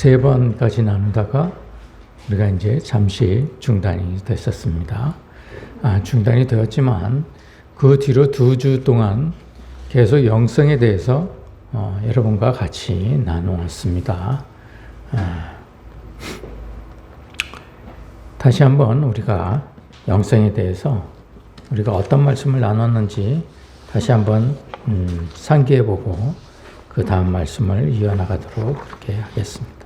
세 번까지 나누다가 우리가 이제 잠시 중단이 됐었습니다. 중단이 되었지만 그 뒤로 2주 동안 계속 영성에 대해서 여러분과 같이 나누었습니다. 다시 한번 우리가 영성에 대해서 우리가 어떤 말씀을 나눴는지 다시 한번 상기해보고 그 다음 말씀을 이어나가도록 그렇게 하겠습니다.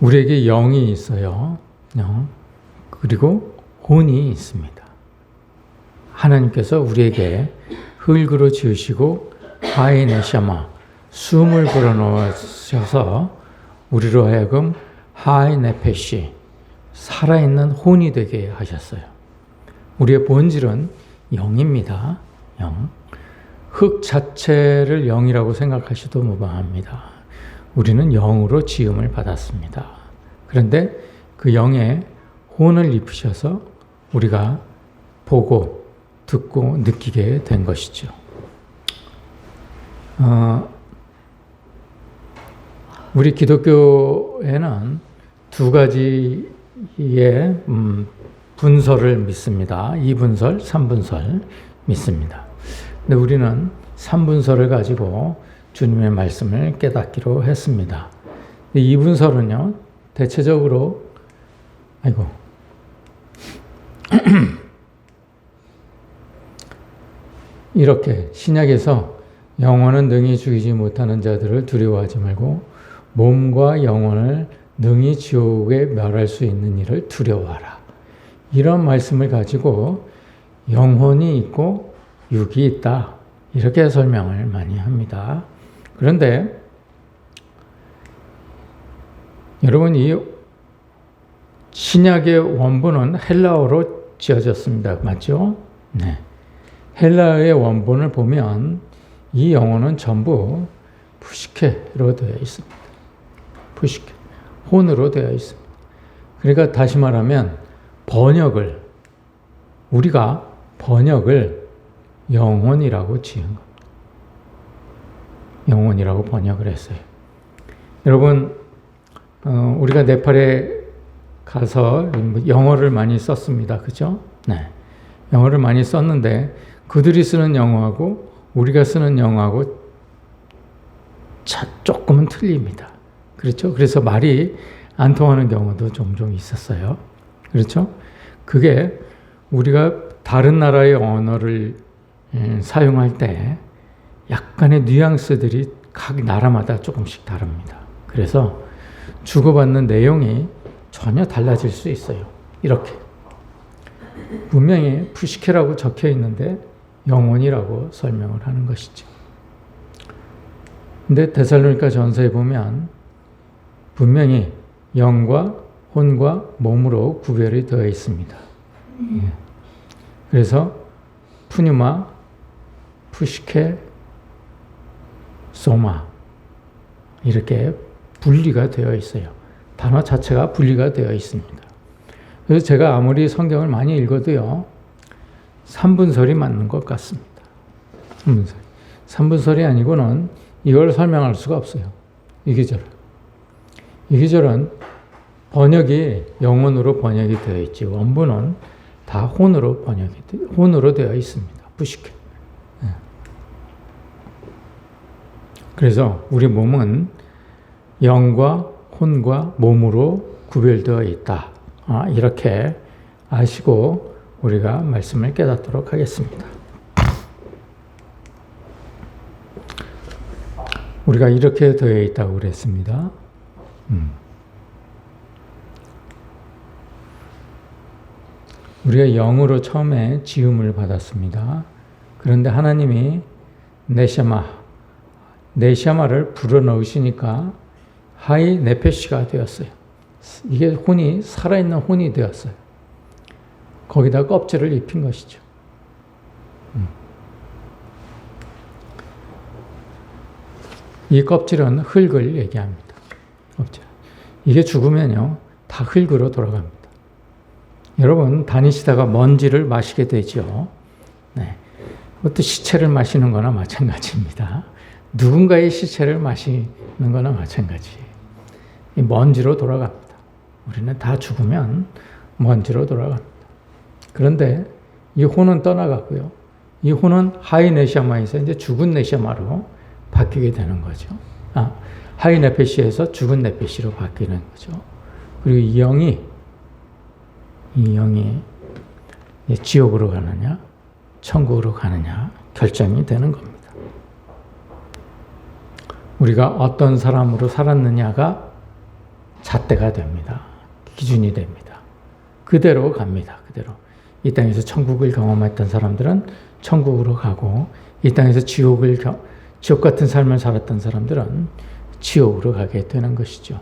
우리에게 영이 있어요. 영. 그리고 혼이 있습니다. 하나님께서 우리에게 흙으로 지으시고 하이 네샤마 숨을 불어넣으셔서 우리로 하여금 하이 네페시 살아있는 혼이 되게 하셨어요. 우리의 본질은 영입니다. 영. 흙 자체를 영이라고 생각하셔도 무방합니다. 우리는 영으로 지음을 받았습니다. 그런데 그 영에 혼을 입히셔서 우리가 보고 듣고 느끼게 된 것이죠. 우리 기독교에는 두 가지의 분설을 믿습니다. 2분설, 3분설 믿습니다. 근데 우리는 3분설을 가지고 주님의 말씀을 깨닫기로 했습니다. 2분설은요, 대체적으로, 이렇게 신약에서 영혼은 능히 죽이지 못하는 자들을 두려워하지 말고 몸과 영혼을 능히 지옥에 멸할 수 있는 일을 두려워하라. 이런 말씀을 가지고 영혼이 있고 육이 있다. 이렇게 설명을 많이 합니다. 그런데 여러분, 이 신약의 원본은 헬라어로 지어졌습니다. 맞죠? 네. 헬라어의 원본을 보면 이 영어는 전부 푸시케로 되어 있습니다. 푸시케. 혼으로 되어 있습니다. 그러니까 다시 말하면 우리가 번역을 영혼이라고 지은 겁니다. 영혼이라고 번역을 했어요. 여러분, 우리가 네팔에 가서 영어를 많이 썼습니다. 그죠? 네. 영어를 많이 썼는데 그들이 쓰는 영어하고 우리가 쓰는 영어하고 조금은 틀립니다. 그렇죠? 그래서 말이 안 통하는 경우도 종종 있었어요. 그렇죠? 그게 우리가 다른 나라의 언어를 사용할 때 약간의 뉘앙스들이 각 나라마다 조금씩 다릅니다. 그래서 주고받는 내용이 전혀 달라질 수 있어요. 이렇게. 분명히 푸시케라고 적혀 있는데 영혼이라고 설명을 하는 것이죠. 근데 데살로니가 전서에 보면 분명히 영과 혼과 몸으로 구별이 되어 있습니다. 그래서 푸뉴마, 푸시케, 소마 이렇게 분리가 되어 있어요. 단어 자체가 분리가 되어 있습니다. 그래서 제가 아무리 성경을 많이 읽어도요, 3분설이 맞는 것 같습니다. 3분설이 아니고는 이걸 설명할 수가 없어요. 이기절은 번역이 영혼으로 번역이 되어 있지 원본은 다 혼으로 되어 있습니다. 푸시케. 그래서 우리 몸은 영과 혼과 몸으로 구별되어 있다. 이렇게 아시고 우리가 말씀을 깨닫도록 하겠습니다. 우리가 이렇게 되어 있다고 그랬습니다. 우리가 영으로 처음에 지음을 받았습니다. 그런데 하나님이 네샤마를 불어넣으시니까 하이 네페시가 되었어요. 이게 혼이 살아있는 혼이 되었어요. 거기다 껍질을 입힌 것이죠. 이 껍질은 흙을 얘기합니다. 껍질. 이게 죽으면요, 다 흙으로 돌아갑니다. 여러분, 다니시다가 먼지를 마시게 되죠. 네. 그것도 시체를 마시는 거나 마찬가지입니다. 누군가의 시체를 마시는 거나 마찬가지. 이 먼지로 돌아갑니다. 우리는 다 죽으면 먼지로 돌아갑니다. 그런데 이 혼은 떠나가고요. 이 혼은 하이 네샤마에서 이제 죽은 네샤마로 바뀌게 되는 거죠. 하이 네페시에서 죽은 네페시로 바뀌는 거죠. 그리고 이 영이 지옥으로 가느냐, 천국으로 가느냐 결정이 되는 겁니다. 우리가 어떤 사람으로 살았느냐가 잣대가 됩니다. 기준이 됩니다. 그대로 갑니다. 그대로. 이 땅에서 천국을 경험했던 사람들은 천국으로 가고, 이 땅에서 지옥 같은 삶을 살았던 사람들은 지옥으로 가게 되는 것이죠.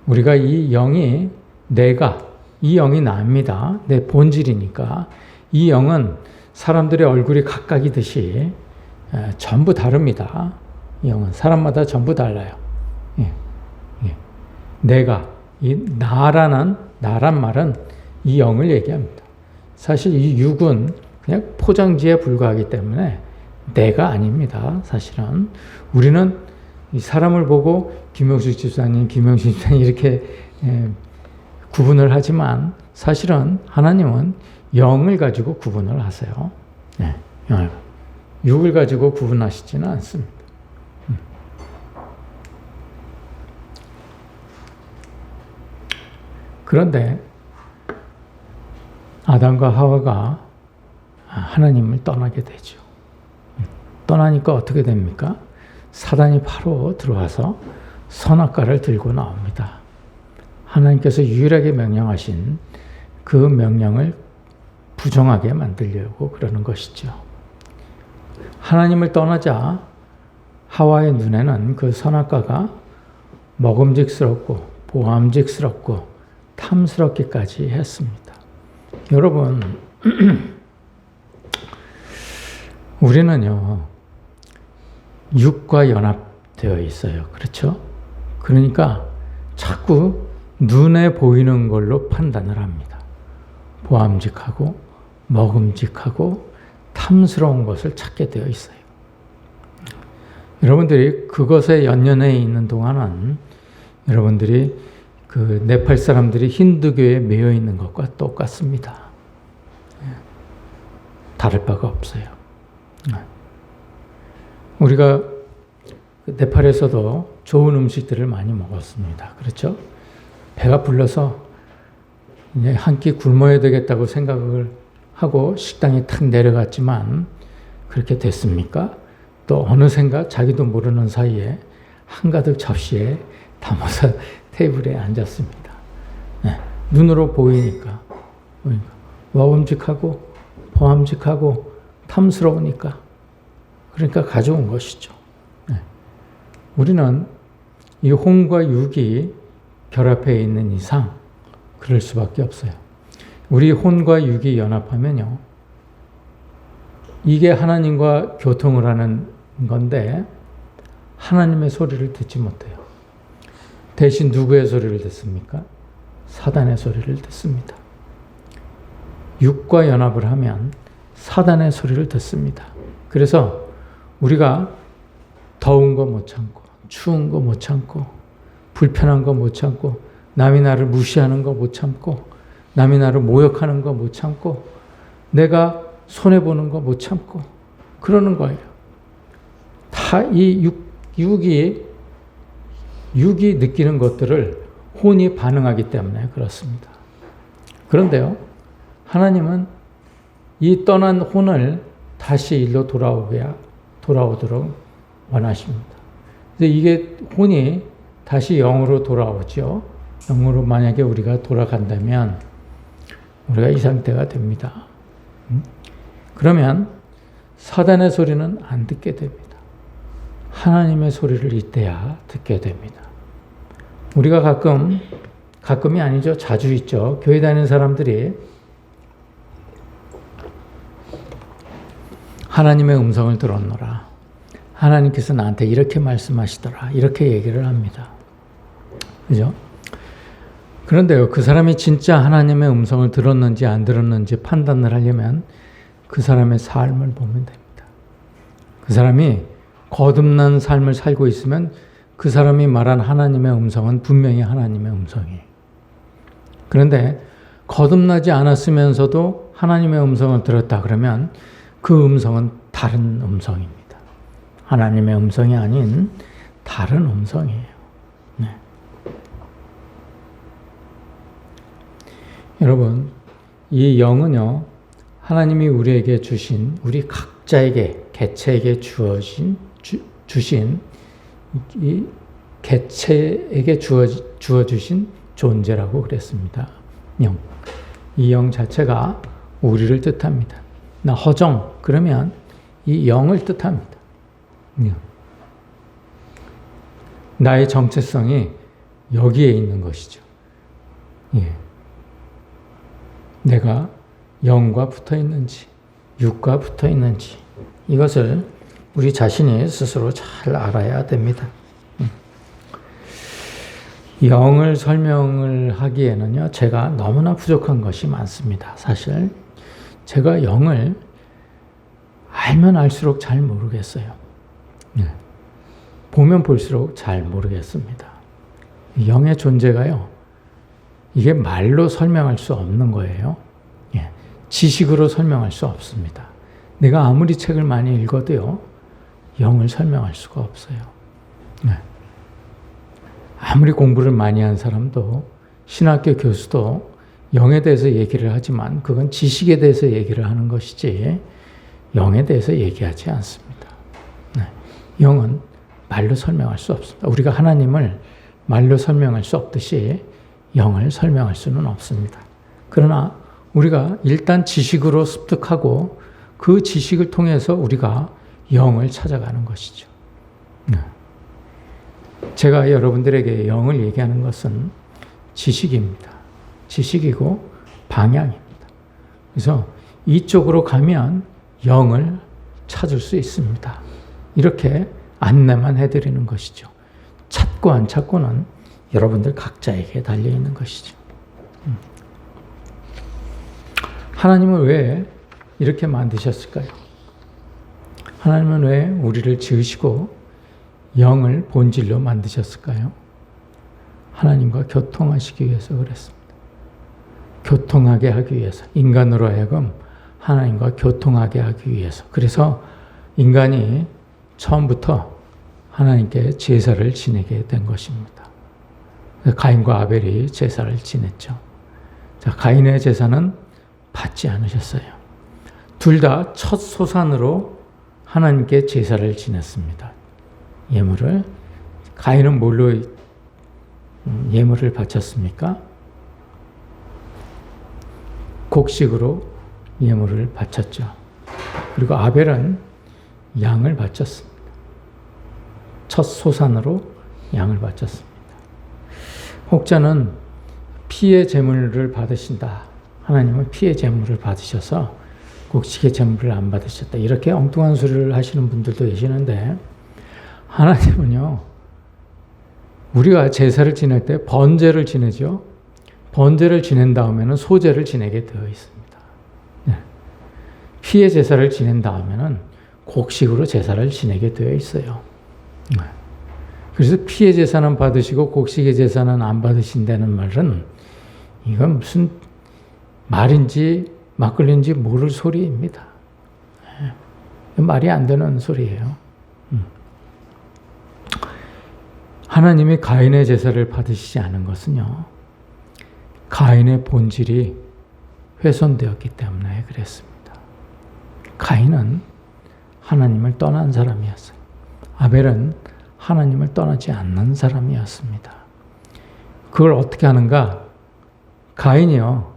우리가 이 영이 이 영이 나입니다. 내 본질이니까. 이 영은 사람들의 얼굴이 각각이듯이 전부 다릅니다. 이 영은 사람마다 전부 달라요. 나란 말은 이 영을 얘기합니다. 사실 이 육은 그냥 포장지에 불과하기 때문에 내가 아닙니다. 사실은 우리는 이 사람을 보고 김용식 집사님 이렇게 구분을 하지만 사실은 하나님은 영을 가지고 구분을 하세요. 육을 가지고 구분하시지는 않습니다. 그런데 아담과 하와가 하나님을 떠나게 되죠. 떠나니까 어떻게 됩니까? 사단이 바로 들어와서 선악과를 들고 나옵니다. 하나님께서 유일하게 명령하신 그 명령을 부정하게 만들려고 그러는 것이죠. 하나님을 떠나자 하와의 눈에는 그 선악과가 먹음직스럽고 보암직스럽고 탐스럽기까지 했습니다. 여러분, 우리는요, 육과 연합되어 있어요. 그렇죠? 그러니까 자꾸 눈에 보이는 걸로 판단을 합니다. 보암직하고 먹음직하고 탐스러운 것을 찾게 되어 있어요. 여러분들이 그것에 연연해 있는 동안은 여러분들이 그 네팔 사람들이 힌두교에 매여 있는 것과 똑같습니다. 다를 바가 없어요. 우리가 네팔에서도 좋은 음식들을 많이 먹었습니다. 그렇죠? 배가 불러서 이제 한 끼 굶어야 되겠다고 생각을 하고 식당에 탁 내려갔지만 그렇게 됐습니까? 또 어느샌가 자기도 모르는 사이에 한가득 접시에 담아서 테이블에 앉았습니다. 눈으로 보이니까 먹음직하고 보암직하고 탐스러우니까 그러니까 가져온 것이죠. 우리는 이 혼과 육이 결합해 있는 이상 그럴 수밖에 없어요. 우리 혼과 육이 연합하면요, 이게 하나님과 교통을 하는 건데 하나님의 소리를 듣지 못해요. 대신 누구의 소리를 듣습니까? 사단의 소리를 듣습니다. 육과 연합을 하면 사단의 소리를 듣습니다. 그래서 우리가 더운 거 못 참고, 추운 거 못 참고, 불편한 거 못 참고, 남이 나를 무시하는 거 못 참고, 남이 나를 모욕하는 거 못 참고, 내가 손해보는 거 못 참고, 그러는 거예요. 다 이 육이 느끼는 것들을 혼이 반응하기 때문에 그렇습니다. 그런데요, 하나님은 이 떠난 혼을 다시 일로 돌아오도록 원하십니다. 이게 혼이 다시 영으로 돌아오죠. 영으로 만약에 우리가 돌아간다면 우리가 이 상태가 됩니다. 그러면 사단의 소리는 안 듣게 됩니다. 하나님의 소리를 이때야 듣게 됩니다. 우리가 가끔이 아니죠. 자주 있죠. 교회 다니는 사람들이 하나님의 음성을 들었노라. 하나님께서 나한테 이렇게 말씀하시더라. 이렇게 얘기를 합니다. 그죠? 그런데요, 그 사람이 진짜 하나님의 음성을 들었는지 안 들었는지 판단을 하려면 그 사람의 삶을 보면 됩니다. 그 사람이 거듭난 삶을 살고 있으면 그 사람이 말한 하나님의 음성은 분명히 하나님의 음성이에요. 그런데 거듭나지 않았으면서도 하나님의 음성을 들었다 그러면 그 음성은 다른 음성입니다. 하나님의 음성이 아닌 다른 음성이에요. 네. 여러분, 이 영은요, 하나님이 우리에게 주신, 우리 각자에게, 개체에게 주신, 이 개체에게 주어주신 존재라고 그랬습니다. 영. 이 영 자체가 우리를 뜻합니다. 나 허정, 그러면 이 영을 뜻합니다. 나의 정체성이 여기에 있는 것이죠. 예. 내가 영과 붙어 있는지, 육과 붙어 있는지, 이것을 우리 자신이 스스로 잘 알아야 됩니다. 영을 설명을 하기에는요, 제가 너무나 부족한 것이 많습니다. 사실 제가 영을 알면 알수록 잘 모르겠어요. 보면 볼수록 잘 모르겠습니다. 영의 존재가요, 이게 말로 설명할 수 없는 거예요. 지식으로 설명할 수 없습니다. 내가 아무리 책을 많이 읽어도요, 영을 설명할 수가 없어요. 아무리 공부를 많이 한 사람도, 신학교 교수도 영에 대해서 얘기를 하지만 그건 지식에 대해서 얘기를 하는 것이지 영에 대해서 얘기하지 않습니다. 영은 말로 설명할 수 없습니다. 우리가 하나님을 말로 설명할 수 없듯이 영을 설명할 수는 없습니다. 그러나 우리가 일단 지식으로 습득하고 그 지식을 통해서 우리가 영을 찾아가는 것이죠. 제가 여러분들에게 영을 얘기하는 것은 지식입니다. 지식이고 방향입니다. 그래서 이쪽으로 가면 영을 찾을 수 있습니다. 이렇게 안내만 해드리는 것이죠. 찾고 안 찾고는 여러분들 각자에게 달려있는 것이죠. 하나님은 왜 이렇게 만드셨을까요? 하나님은 왜 우리를 지으시고 영을 본질로 만드셨을까요? 하나님과 교통하시기 위해서 그랬습니다. 교통하게 하기 위해서, 인간으로 하여금 하나님과 교통하게 하기 위해서. 그래서 인간이 처음부터 하나님께 제사를 지내게 된 것입니다. 가인과 아벨이 제사를 지냈죠. 자, 가인의 제사는 받지 않으셨어요. 둘 다 첫 소산으로 하나님께 제사를 지냈습니다. 예물을. 가인은 뭘로 예물을 바쳤습니까? 곡식으로 예물을 바쳤죠. 그리고 아벨은 양을 바쳤습니다. 첫 소산으로 양을 바쳤습니다. 혹자는 피의 제물을 받으신다. 하나님은 피의 제물을 받으셔서 곡식의 제물을 안 받으셨다. 이렇게 엉뚱한 소리를 하시는 분들도 계시는데, 하나님은요, 우리가 제사를 지낼 때 번제를 지내죠. 번제를 지낸 다음에는 소제를 지내게 되어 있습니다. 피의 제사를 지낸 다음에는 곡식으로 제사를 지내게 되어 있어요. 그래서 피의 제사는 받으시고 곡식의 제사는 안 받으신다는 말은 이건 무슨 말인지 막걸리인지 모를 소리입니다. 말이 안 되는 소리예요. 하나님이 가인의 제사를 받으시지 않은 것은요, 가인의 본질이 훼손되었기 때문에 그랬습니다. 가인은 하나님을 떠난 사람이었어요. 아벨은 하나님을 떠나지 않는 사람이었습니다. 그걸 어떻게 하는가? 가인이요,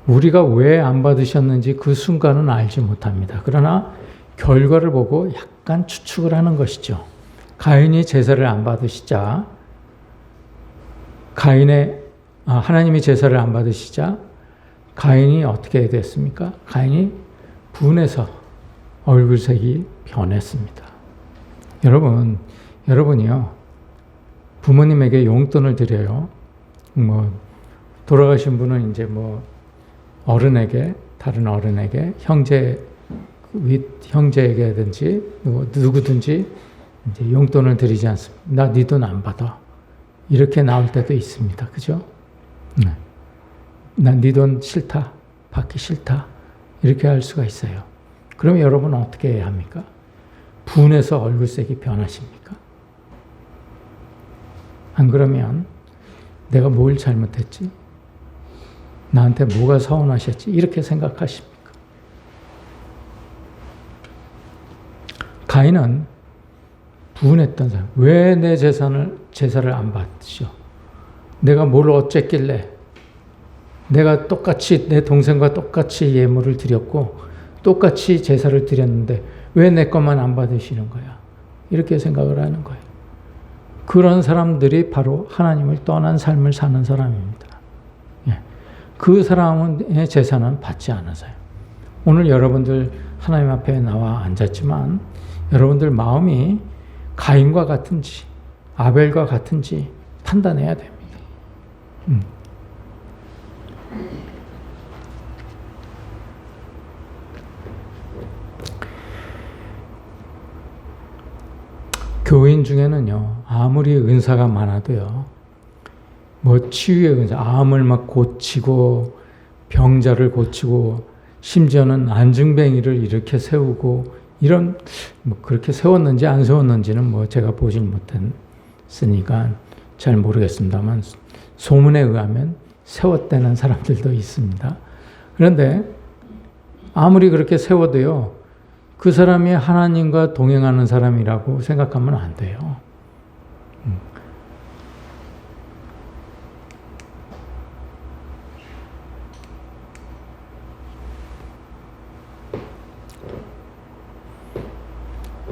우리가 왜 안 받으셨는지 그 순간은 알지 못합니다. 그러나 결과를 보고 약간 추측을 하는 것이죠. 가인이 제사를 안 받으시자, 하나님이 제사를 안 받으시자 가인이 어떻게 됐습니까? 가인이 분해서 얼굴색이 변했습니다. 여러분이요, 부모님에게 용돈을 드려요. 돌아가신 분은 이제 어른에게 다른 어른에게 형제에게든지 누구든지 이제 용돈을 드리지 않습니다. 나 네 돈 안 받아. 이렇게 나올 때도 있습니다. 그죠? 난 네 돈 싫다. 받기 싫다. 이렇게 할 수가 있어요. 그럼 여러분은 어떻게 해야 합니까? 분해서 얼굴색이 변하십니까? 안 그러면 내가 뭘 잘못했지? 나한테 뭐가 서운하셨지? 이렇게 생각하십니까? 가인은 분했던 사람. 왜 내 제사를 안 받으셔? 내가 뭘 어쨌길래? 내가 똑같이 내 동생과 똑같이 예물을 드렸고 똑같이 제사를 드렸는데 왜 내 것만 안 받으시는 거야? 이렇게 생각을 하는 거예요. 그런 사람들이 바로 하나님을 떠난 삶을 사는 사람입니다. 그 사람의 제사는 받지 않아서요. 오늘 여러분들 하나님 앞에 나와 앉았지만 여러분들 마음이 가인과 같은지 아벨과 같은지 판단해야 됩니다. 교인 중에는요, 아무리 은사가 많아도요, 뭐 치유의 은사, 암을 막 고치고 병자를 고치고 심지어는 안증뱅이를 이렇게 세우고 이런 뭐 그렇게 세웠는지 안 세웠는지는 뭐 제가 보질 못했으니까 잘 모르겠습니다만 소문에 의하면 세웠다는 사람들도 있습니다. 그런데 아무리 그렇게 세워도요, 그 사람이 하나님과 동행하는 사람이라고 생각하면 안 돼요.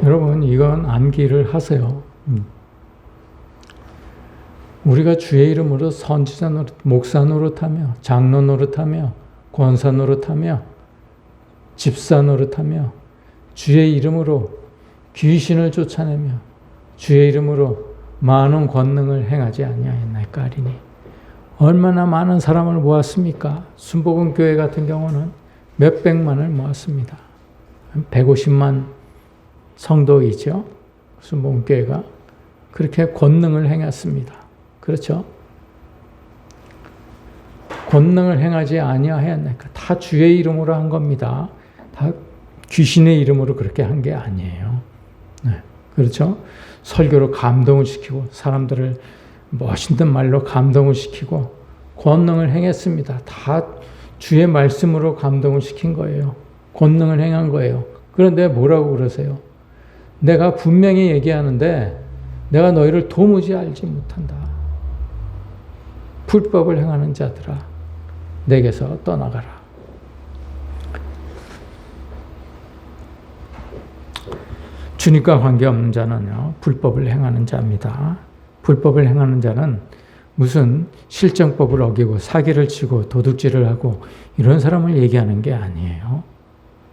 여러분, 이건 암기를 하세요. 우리가 주의 이름으로 선지자 노릇, 목사 노릇하며 장로 노릇하며 권사 노릇하며 집사 노릇하며 주의 이름으로 귀신을 쫓아내며 주의 이름으로 많은 권능을 행하지 아니하였나이까 하리니. 얼마나 많은 사람을 모았습니까? 순복음 교회 같은 경우는 몇백만을 모았습니다. 150만 성도이죠. 순복음 교회가 그렇게 권능을 행했습니다. 그렇죠? 권능을 행하지 아니하였나이까. 다 주의 이름으로 한 겁니다. 다 귀신의 이름으로 그렇게 한 게 아니에요. 네, 그렇죠? 설교로 감동을 시키고 사람들을 멋있는 말로 감동을 시키고 권능을 행했습니다. 다 주의 말씀으로 감동을 시킨 거예요. 권능을 행한 거예요. 그런데 뭐라고 그러세요? 내가 분명히 얘기하는데 내가 너희를 도무지 알지 못한다. 불법을 행하는 자들아, 내게서 떠나가라. 주님과 관계없는 자는요, 불법을 행하는 자입니다. 불법을 행하는 자는 무슨 실정법을 어기고 사기를 치고 도둑질을 하고 이런 사람을 얘기하는 게 아니에요.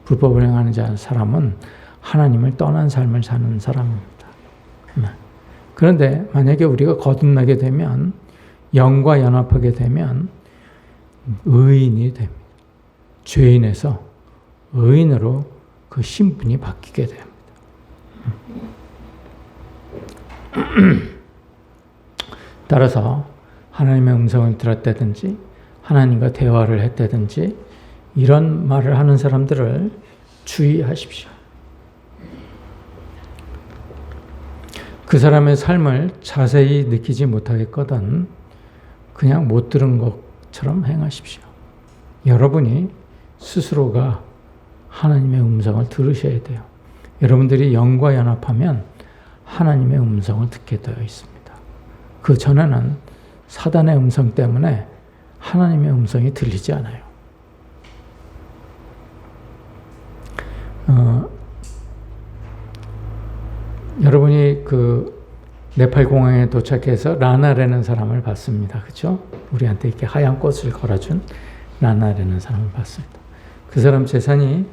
불법을 행하는 사람은 하나님을 떠난 삶을 사는 사람입니다. 그런데 만약에 우리가 거듭나게 되면, 영과 연합하게 되면 의인이 됩니다. 죄인에서 의인으로 그 신분이 바뀌게 됩니다. 따라서 하나님의 음성을 들었다든지 하나님과 대화를 했다든지 이런 말을 하는 사람들을 주의하십시오. 그 사람의 삶을 자세히 느끼지 못하겠거든 그냥 못 들은 것처럼 행하십시오. 여러분이 스스로가 하나님의 음성을 들으셔야 돼요. 여러분들이 영과 연합하면 하나님의 음성을 듣게 되어 있습니다. 그 전에는 사단의 음성 때문에 하나님의 음성이 들리지 않아요. 여러분이 그 네팔 공항에 도착해서 라나라는 사람을 봤습니다. 그렇죠? 우리한테 이렇게 하얀 꽃을 걸어준 라나라는 사람을 봤습니다. 그 사람 재산이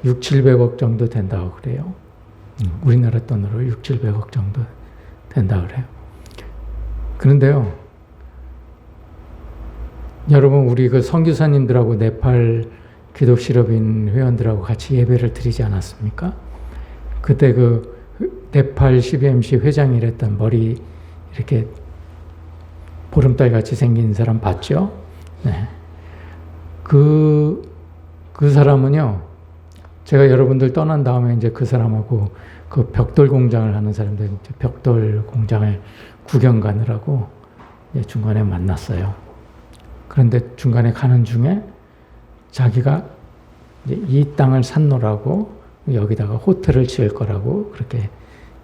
600~700억 정도 된다고 그래요. 우리나라 돈으로 600~700억 정도 된다고 그래요. 그런데요, 여러분, 우리 그 선교사님들하고 네팔 기독실업인 회원들하고 같이 예배를 드리지 않았습니까? 그때 그 네팔 CBMC 회장이랬던 머리 이렇게 보름달 같이 생긴 사람 봤죠? 네. 그 사람은요, 제가 여러분들 떠난 다음에 이제 그 사람하고 그 벽돌 공장을 하는 사람들, 벽돌 공장을 구경 가느라고 중간에 만났어요. 그런데 중간에 가는 중에 자기가 이제 이 땅을 샀노라고 여기다가 호텔을 지을 거라고 그렇게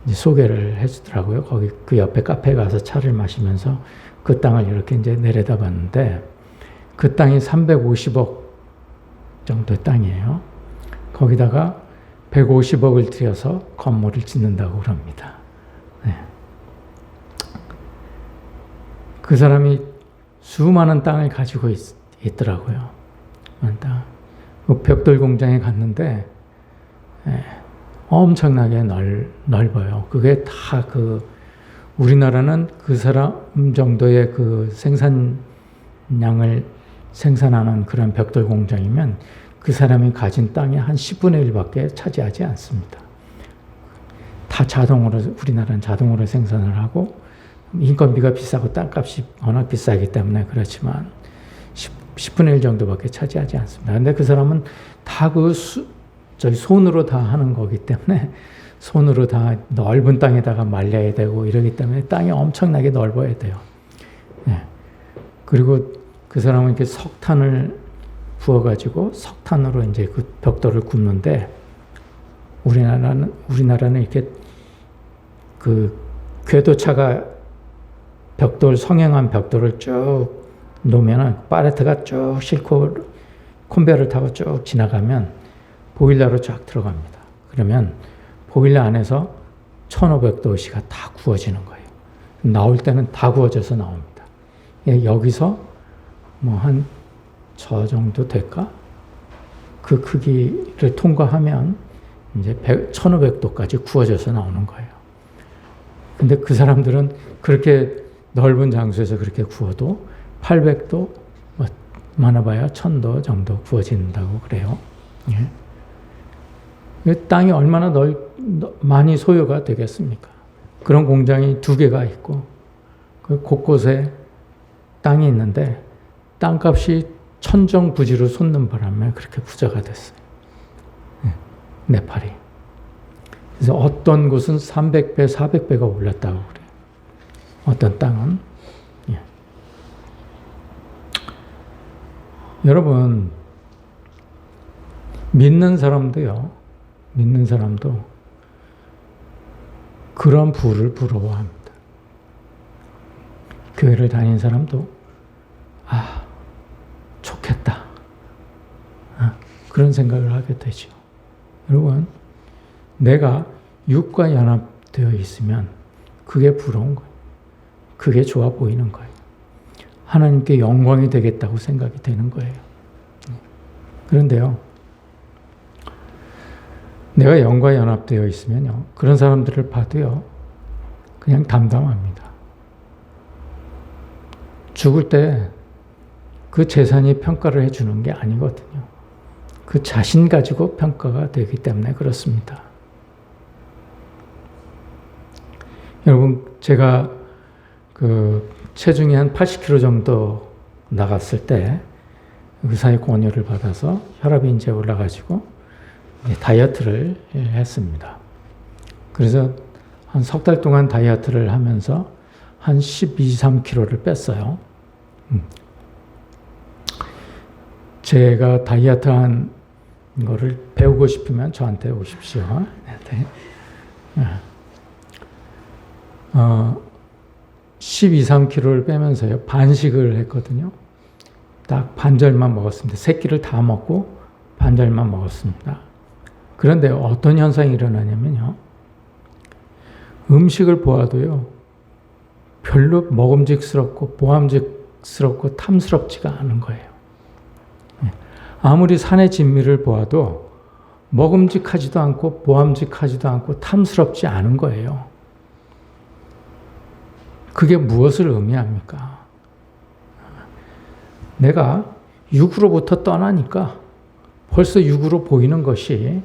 이제 소개를 해주더라고요. 거기 그 옆에 카페에 가서 차를 마시면서 그 땅을 이렇게 이제 내려다 봤는데 그 땅이 350억 정도의 땅이에요. 거기다가 150억을 들여서 건물을 짓는다고 그럽니다. 네. 그 사람이 수많은 땅을 가지고 있더라고요. 그 벽돌 공장에 갔는데 엄청나게 넓어요. 그게 다 우리나라는 그 사람 정도의 그 생산량을 생산하는 그런 벽돌 공장이면 그 사람이 가진 땅의 한 10분의 1밖에 차지하지 않습니다. 다 자동으로, 우리나라는 자동으로 생산을 하고 인건비가 비싸고 땅값이 워낙 비싸기 때문에 그렇지만 10분의 1 정도밖에 차지하지 않습니다. 근데 그 사람은 다 저희 손으로 다 하는 거기 때문에 손으로 다 넓은 땅에다가 말려야 되고 이러기 때문에 땅이 엄청나게 넓어야 돼요. 네. 그리고 그 사람은 이렇게 석탄을 부어가지고 석탄으로 이제 그 벽돌을 굽는데 우리나라는 이렇게 그 궤도차가 성형한 벽돌을 쭉 놓으면은 팔레트가 쭉 싣고 컨베이어를 타고 쭉 지나가면 보일러로 쫙 들어갑니다. 그러면 보일러 안에서 1500도씨가 다 구워지는 거예요. 나올 때는 다 구워져서 나옵니다. 여기서 뭐 한 저 정도 될까? 그 크기를 통과하면 이제 1500도까지 구워져서 나오는 거예요. 근데 그 사람들은 그렇게 넓은 장소에서 그렇게 구워도 800도, 뭐 많아봐야 1000도 정도 구워진다고 그래요. 예. 땅이 얼마나 많이 소요가 되겠습니까? 그런 공장이 2개가 있고 그 곳곳에 땅이 있는데 땅값이 천정부지로 솟는 바람에 그렇게 부자가 됐어요. 네팔이. 그래서 어떤 곳은 300배, 400배가 올랐다고 그래요. 어떤 땅은. 예. 여러분, 믿는 사람도 그런 부를 부러워합니다. 교회를 다니는 사람도 좋겠다. 그런 생각을 하게 되죠. 여러분, 내가 육과 연합되어 있으면 그게 부러운 거예요. 그게 좋아 보이는 거예요. 하나님께 영광이 되겠다고 생각이 되는 거예요. 그런데요, 내가 영과 연합되어 있으면요, 그런 사람들을 봐도요, 그냥 담담합니다. 죽을 때 그 재산이 평가를 해주는 게 아니거든요. 그 자신 가지고 평가가 되기 때문에 그렇습니다. 여러분, 제가 그 체중이 한 80kg 정도 나갔을 때 의사의 권유를 받아서 혈압이 이제 올라가지고 다이어트를 했습니다. 그래서 한 석 달 동안 다이어트를 하면서 한 12, 13kg를 뺐어요. 제가 다이어트 한 거를 배우고 싶으면 저한테 오십시오. 12, 13kg를 빼면서요, 반식을 했거든요. 딱 반절만 먹었습니다. 3끼를 다 먹고 반절만 먹었습니다. 그런데 어떤 현상이 일어나냐면요, 음식을 보아도요, 별로 먹음직스럽고 보암직스럽고 탐스럽지가 않은 거예요. 아무리 산의 진미를 보아도 먹음직하지도 않고 보암직하지도 않고 탐스럽지 않은 거예요. 그게 무엇을 의미합니까? 내가 육으로부터 떠나니까 벌써 육으로 보이는 것이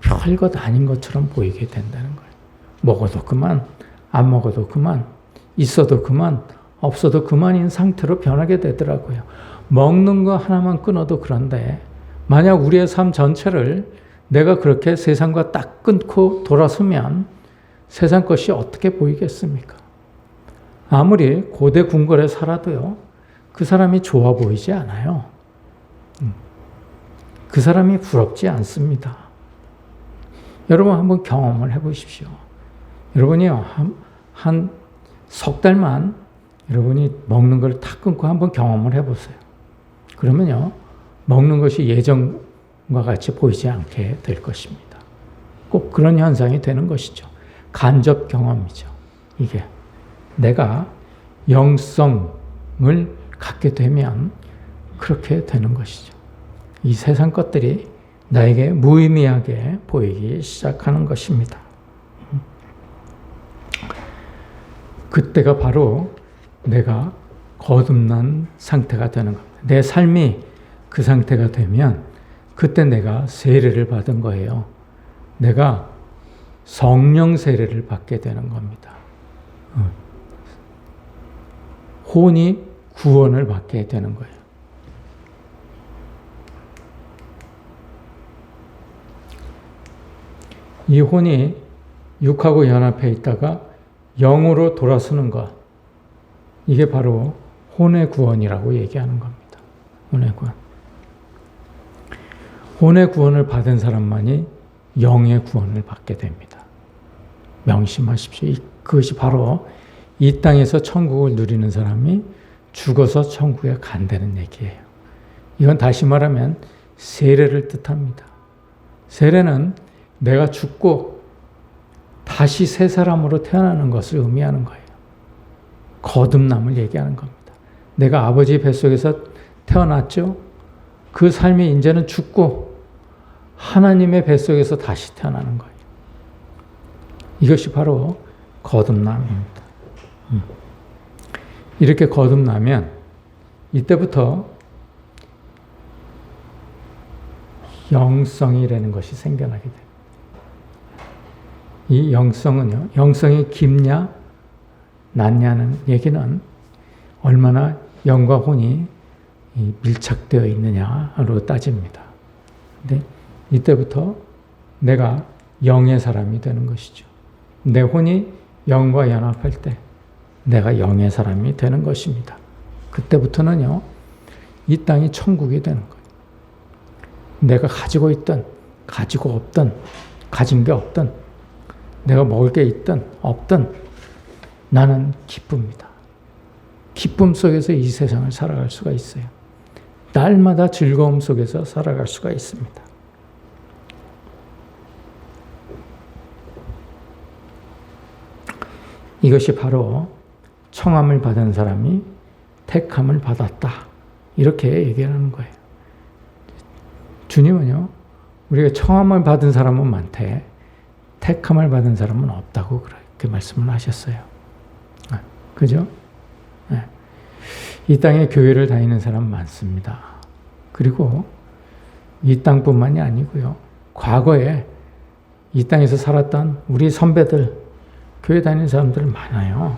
별것 아닌 것처럼 보이게 된다는 거예요. 먹어도 그만, 안 먹어도 그만, 있어도 그만, 없어도 그만인 상태로 변하게 되더라고요. 먹는 거 하나만 끊어도 그런데 만약 우리의 삶 전체를 내가 그렇게 세상과 딱 끊고 돌아서면 세상 것이 어떻게 보이겠습니까? 아무리 고대 궁궐에 살아도요, 그 사람이 좋아 보이지 않아요. 그 사람이 부럽지 않습니다. 여러분 한번 경험을 해보십시오. 여러분이요, 한 석 달만 여러분이 먹는 걸 다 끊고 한번 경험을 해보세요. 그러면요, 먹는 것이 예전과 같이 보이지 않게 될 것입니다. 꼭 그런 현상이 되는 것이죠. 간접 경험이죠. 이게 내가 영성을 갖게 되면 그렇게 되는 것이죠. 이 세상 것들이 나에게 무의미하게 보이기 시작하는 것입니다. 그때가 바로 내가 거듭난 상태가 되는 겁니다. 내 삶이 그 상태가 되면 그때 내가 세례를 받은 거예요. 내가 성령 세례를 받게 되는 겁니다. 혼이 구원을 받게 되는 거예요. 이 혼이 육하고 연합해 있다가 영으로 돌아서는 것, 이게 바로 혼의 구원이라고 얘기하는 겁니다. 혼의 구원. 혼의 구원을 받은 사람만이 영의 구원을 받게 됩니다. 명심하십시오. 그것이 바로 이 땅에서 천국을 누리는 사람이 죽어서 천국에 간다는 얘기예요. 이건 다시 말하면 세례를 뜻합니다. 세례는 내가 죽고 다시 새 사람으로 태어나는 것을 의미하는 거예요. 거듭남을 얘기하는 겁니다. 내가 아버지 뱃속에서 태어났죠? 그 삶이 이제는 죽고 하나님의 뱃속에서 다시 태어나는 거예요. 이것이 바로 거듭남입니다. 이렇게 거듭나면 이때부터 영성이라는 것이 생겨나게 됩니다. 이 영성은요, 영성이 깊냐, 낮냐는 얘기는 얼마나 영과 혼이 밀착되어 있느냐로 따집니다. 근데 이때부터 내가 영의 사람이 되는 것이죠. 내 혼이 영과 연합할 때 내가 영의 사람이 되는 것입니다. 그때부터는요, 이 땅이 천국이 되는 거예요. 내가 가지고 있든 가지고 없든 가진 게 없든 내가 먹을 게 있든 없든 나는 기쁩니다. 기쁨 속에서 이 세상을 살아갈 수가 있어요. 날마다 즐거움 속에서 살아갈 수가 있습니다. 이것이 바로 청함을 받은 사람이 택함을 받았다. 이렇게 얘기하는 거예요. 주님은요, 우리가 청함을 받은 사람은 많대, 택함을 받은 사람은 없다고 그렇게 말씀을 하셨어요. 그죠? 네. 이 땅에 교회를 다니는 사람 많습니다. 그리고 이 땅뿐만이 아니고요. 과거에 이 땅에서 살았던 우리 선배들, 교회 다니는 사람들 많아요.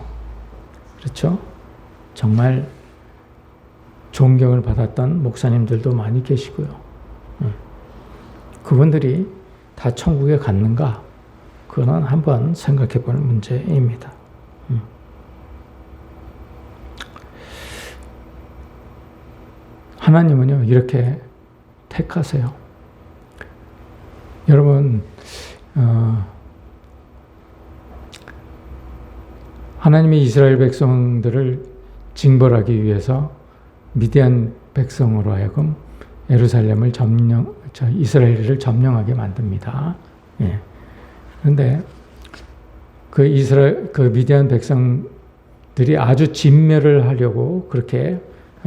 그렇죠? 정말 존경을 받았던 목사님들도 많이 계시고요. 그분들이 다 천국에 갔는가? 그거는 한번 생각해 볼 문제입니다. 하나님은요, 이렇게 택하세요. 여러분, 하나님이 이스라엘 백성들을 징벌하기 위해서 미디안 백성으로 하여금 예루살렘을 이스라엘을 점령하게 만듭니다. 예. 그런데 그 미디안 백성들이 아주 진멸을 하려고 그렇게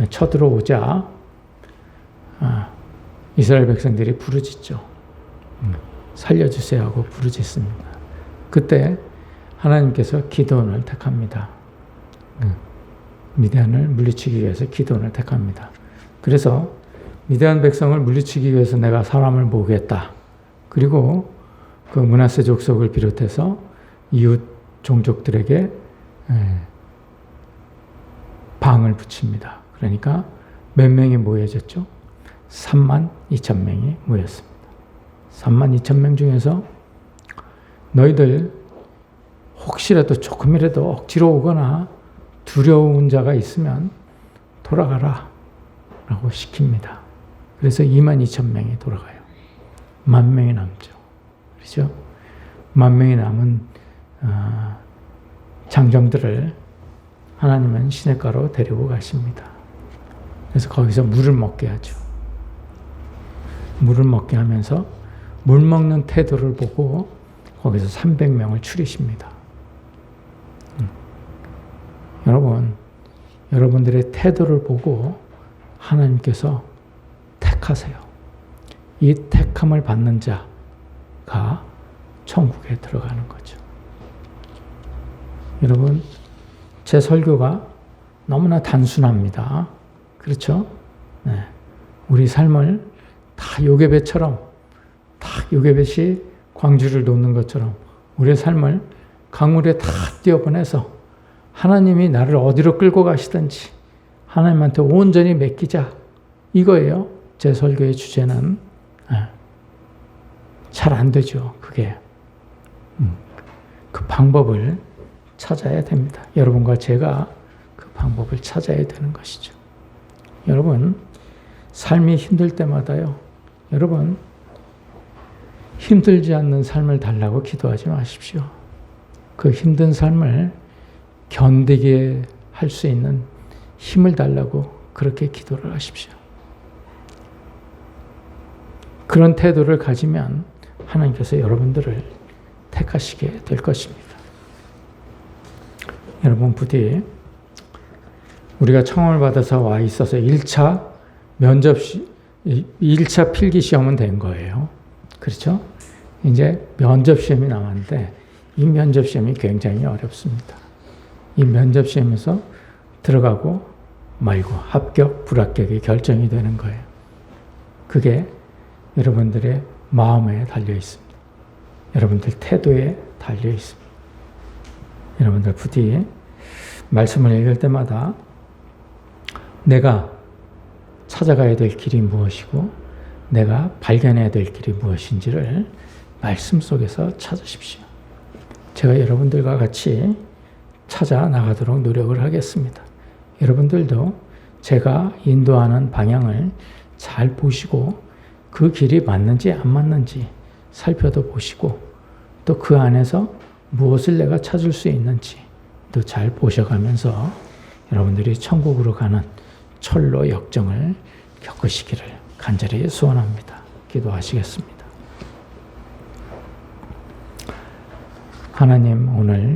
쳐들어오자 이스라엘 백성들이 부르짖죠. 살려주세요 하고 부르짖습니다. 그때 하나님께서 기드온을 택합니다. 미디안을 물리치기 위해서 기드온을 택합니다. 그래서 미디안 백성을 물리치기 위해서 내가 사람을 모으겠다. 그리고 그 므낫세 족속을 비롯해서 이웃 종족들에게 방을 붙입니다. 그러니까 몇 명이 모여졌죠? 32,000명이 모였습니다. 32,000명 중에서 너희들 혹시라도 조금이라도 억지로 오거나 두려운 자가 있으면 돌아가라 라고 시킵니다. 그래서 22,000명이 돌아가요. 10,000명이 남죠. 그렇죠? 10,000명이 남은 장정들을 하나님은 시냇가로 데리고 가십니다. 그래서 거기서 물을 먹게 하죠. 물을 먹게 하면서 물 먹는 태도를 보고 거기서 300명을 추리십니다. 여러분, 여러분들의 태도를 보고 하나님께서 택하세요. 이 택함을 받는 자가 천국에 들어가는 거죠. 여러분, 제 설교가 너무나 단순합니다. 그렇죠? 네. 우리 삶을 다 요괴배처럼, 다 요괴배시 광주를 놓는 것처럼 우리의 삶을 강물에 다 뛰어보내서 하나님이 나를 어디로 끌고 가시든지 하나님한테 온전히 맡기자. 이거예요. 제 설교의 주제는. 잘 안 되죠. 그게. 그 방법을 찾아야 됩니다. 여러분과 제가 그 방법을 찾아야 되는 것이죠. 여러분, 삶이 힘들 때마다요. 여러분, 힘들지 않는 삶을 달라고 기도하지 마십시오. 그 힘든 삶을 견디게 할 수 있는 힘을 달라고 그렇게 기도를 하십시오. 그런 태도를 가지면 하나님께서 여러분들을 택하시게 될 것입니다. 여러분, 우리가 청험을 받아서 와 있어서 1차 필기 시험은 된 거예요. 그렇죠? 이제 면접 시험이 남았는데 이 면접 시험이 굉장히 어렵습니다. 이 면접 시험에서 들어가고 말고 합격, 불합격이 결정이 되는 거예요. 그게 여러분들의 마음에 달려 있습니다. 여러분들 태도에 달려 있습니다. 여러분들 부디 말씀을 읽을 때마다 내가 찾아가야 될 길이 무엇이고 내가 발견해야 될 길이 무엇인지를 말씀 속에서 찾으십시오. 제가 여러분들과 같이 찾아 나가도록 노력을 하겠습니다. 여러분들도 제가 인도하는 방향을 잘 보시고 그 길이 맞는지 안 맞는지 살펴도 보시고 또 그 안에서 무엇을 내가 찾을 수 있는지 또 잘 보셔가면서 여러분들이 천국으로 가는 철로 역정을 겪으시기를 간절히 소원합니다. 기도하시겠습니다. 하나님, 오늘